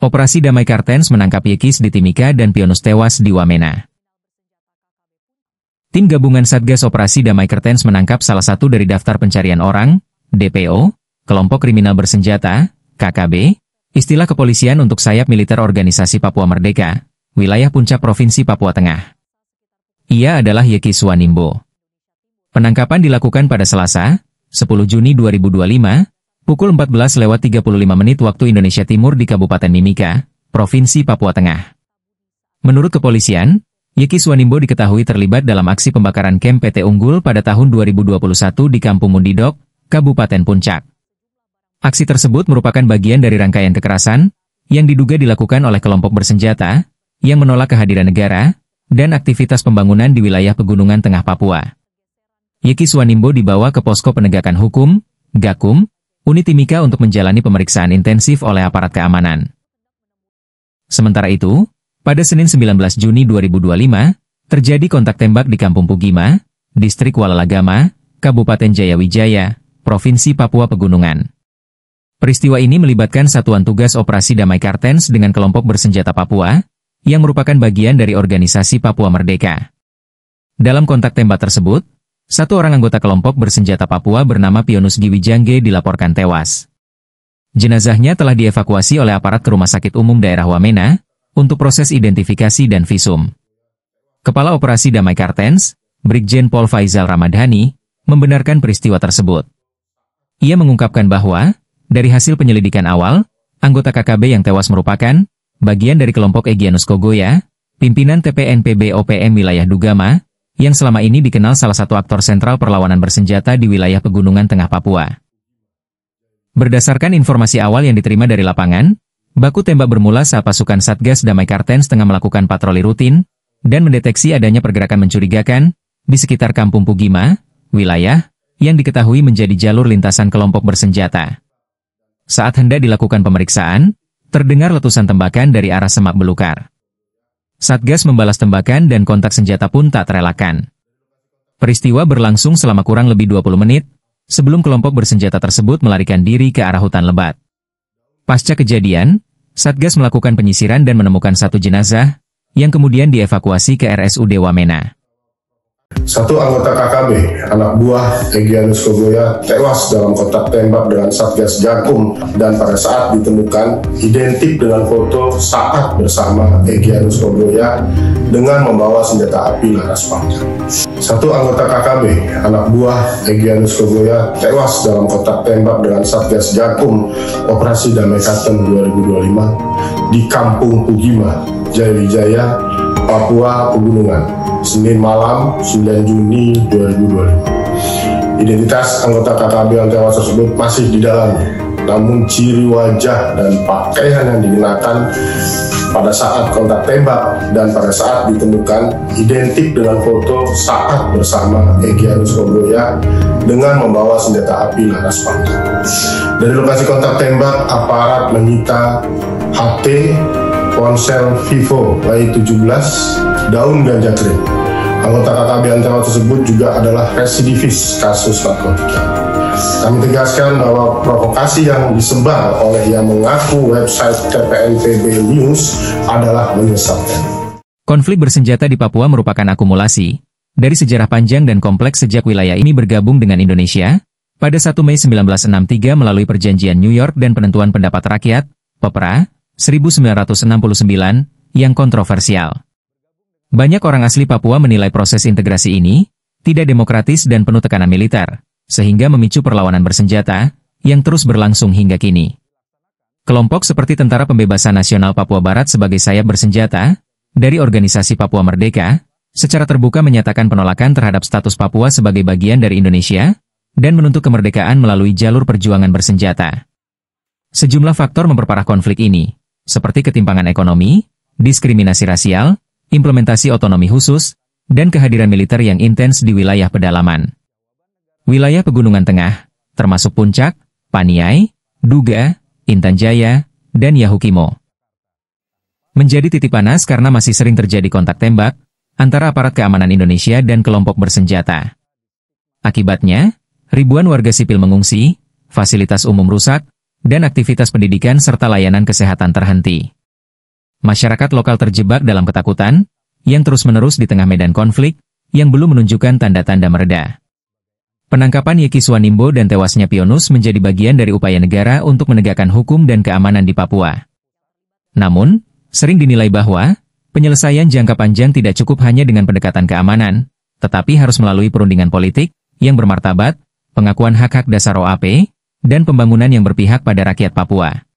Operasi Damai Kartens menangkap Yekis di Timika dan Pionus tewas di Wamena. Tim gabungan Satgas Operasi Damai Kartens menangkap salah satu dari daftar pencarian orang, DPO, kelompok kriminal bersenjata, KKB, istilah kepolisian untuk sayap militer organisasi Papua Merdeka, wilayah Puncak Provinsi Papua Tengah. Ia adalah Yekis Wanimbo. Penangkapan dilakukan pada Selasa, 10 Juni 2025, pukul 14.35 waktu Indonesia Timur di Kabupaten Mimika, Provinsi Papua Tengah. Menurut kepolisian, Yekis Wanimbo diketahui terlibat dalam aksi pembakaran kamp PT Unggul pada tahun 2021 di Kampung Mundidok, Kabupaten Puncak. Aksi tersebut merupakan bagian dari rangkaian kekerasan yang diduga dilakukan oleh kelompok bersenjata yang menolak kehadiran negara dan aktivitas pembangunan di wilayah Pegunungan Tengah Papua. Yekis Wanimbo dibawa ke Posko Penegakan Hukum, Gakum, Unit Timika untuk menjalani pemeriksaan intensif oleh aparat keamanan. Sementara itu, pada Senin 19 Juni 2025, terjadi kontak tembak di Kampung Pugima, Distrik Walalagama, Kabupaten Jayawijaya, Provinsi Papua Pegunungan. Peristiwa ini melibatkan Satuan Tugas Operasi Damai Kartens dengan kelompok bersenjata Papua, yang merupakan bagian dari organisasi Papua Merdeka. Dalam kontak tembak tersebut, satu orang anggota kelompok bersenjata Papua bernama Pionus Giwijangge dilaporkan tewas. Jenazahnya telah dievakuasi oleh aparat ke Rumah Sakit Umum Daerah Wamena untuk proses identifikasi dan visum. Kepala Operasi Damai Kartens, Brigjen Pol Faizal Ramadhani, membenarkan peristiwa tersebut. Ia mengungkapkan bahwa, dari hasil penyelidikan awal, anggota KKB yang tewas merupakan bagian dari kelompok Egyanus Kogoya, pimpinan TPNPB OPM wilayah Dugama, yang selama ini dikenal salah satu aktor sentral perlawanan bersenjata di wilayah Pegunungan Tengah Papua. Berdasarkan informasi awal yang diterima dari lapangan, baku tembak bermula saat pasukan Satgas Damai Kartens tengah melakukan patroli rutin, dan mendeteksi adanya pergerakan mencurigakan di sekitar Kampung Pugima, wilayah yang diketahui menjadi jalur lintasan kelompok bersenjata. Saat hendak dilakukan pemeriksaan, terdengar letusan tembakan dari arah semak belukar. Satgas membalas tembakan dan kontak senjata pun tak terelakkan. Peristiwa berlangsung selama kurang lebih 20 menit, sebelum kelompok bersenjata tersebut melarikan diri ke arah hutan lebat. Pasca kejadian, Satgas melakukan penyisiran dan menemukan satu jenazah, yang kemudian dievakuasi ke RSUD Wamena. Satu anggota KKB, anak buah Egyanus Kogoya, tewas dalam kontak tembak dengan Satgas Gakum dan pada saat ditemukan identik dengan foto saat bersama Egyanus Kogoya dengan membawa senjata api laras panjang. Satu anggota KKB, anak buah Egyanus Kogoya, tewas dalam kontak tembak dengan Satgas Gakum Operasi Damai Kartens 2025 di Kampung Pugima, Jayawijaya, Papua Pegunungan, Senin malam 9 Juni 2025. Identitas anggota KKB yang tewas tersebut masih didalami, namun ciri wajah dan pakaian yang digunakan pada saat kontak tembak dan pada saat ditemukan identik dengan foto saat bersama Egyanus Kogoya dengan membawa senjata api laras panjang. Dari lokasi kontak tembak, aparat menyita HP, ponsel Vivo Y17, daun ganja kering. Anggota KKB yang tewas tersebut juga adalah residivis kasus narkotika. Kami tegaskan bahwa provokasi yang disebar oleh yang mengaku website TPNPB News adalah menyesatkan. Konflik bersenjata di Papua merupakan akumulasi dari sejarah panjang dan kompleks sejak wilayah ini bergabung dengan Indonesia pada 1 Mei 1963 melalui Perjanjian New York dan Penentuan Pendapat Rakyat, PEPRA, 1969, yang kontroversial. Banyak orang asli Papua menilai proses integrasi ini tidak demokratis dan penuh tekanan militer, sehingga memicu perlawanan bersenjata yang terus berlangsung hingga kini. Kelompok seperti Tentara Pembebasan Nasional Papua Barat sebagai sayap bersenjata dari organisasi Papua Merdeka, secara terbuka menyatakan penolakan terhadap status Papua sebagai bagian dari Indonesia dan menuntut kemerdekaan melalui jalur perjuangan bersenjata. Sejumlah faktor memperparah konflik ini, seperti ketimpangan ekonomi, diskriminasi rasial, implementasi otonomi khusus, dan kehadiran militer yang intens di wilayah pedalaman. Wilayah Pegunungan Tengah, termasuk Puncak, Paniai, Duga, Intan Jaya, dan Yahukimo, menjadi titik panas karena masih sering terjadi kontak tembak antara aparat keamanan Indonesia dan kelompok bersenjata. Akibatnya, ribuan warga sipil mengungsi, fasilitas umum rusak, dan aktivitas pendidikan serta layanan kesehatan terhenti. Masyarakat lokal terjebak dalam ketakutan, yang terus-menerus di tengah medan konflik, yang belum menunjukkan tanda-tanda mereda. Penangkapan Yeki Swanimbo dan tewasnya Pionus menjadi bagian dari upaya negara untuk menegakkan hukum dan keamanan di Papua. Namun, sering dinilai bahwa, penyelesaian jangka panjang tidak cukup hanya dengan pendekatan keamanan, tetapi harus melalui perundingan politik, yang bermartabat, pengakuan hak-hak dasar OAP, dan pembangunan yang berpihak pada rakyat Papua.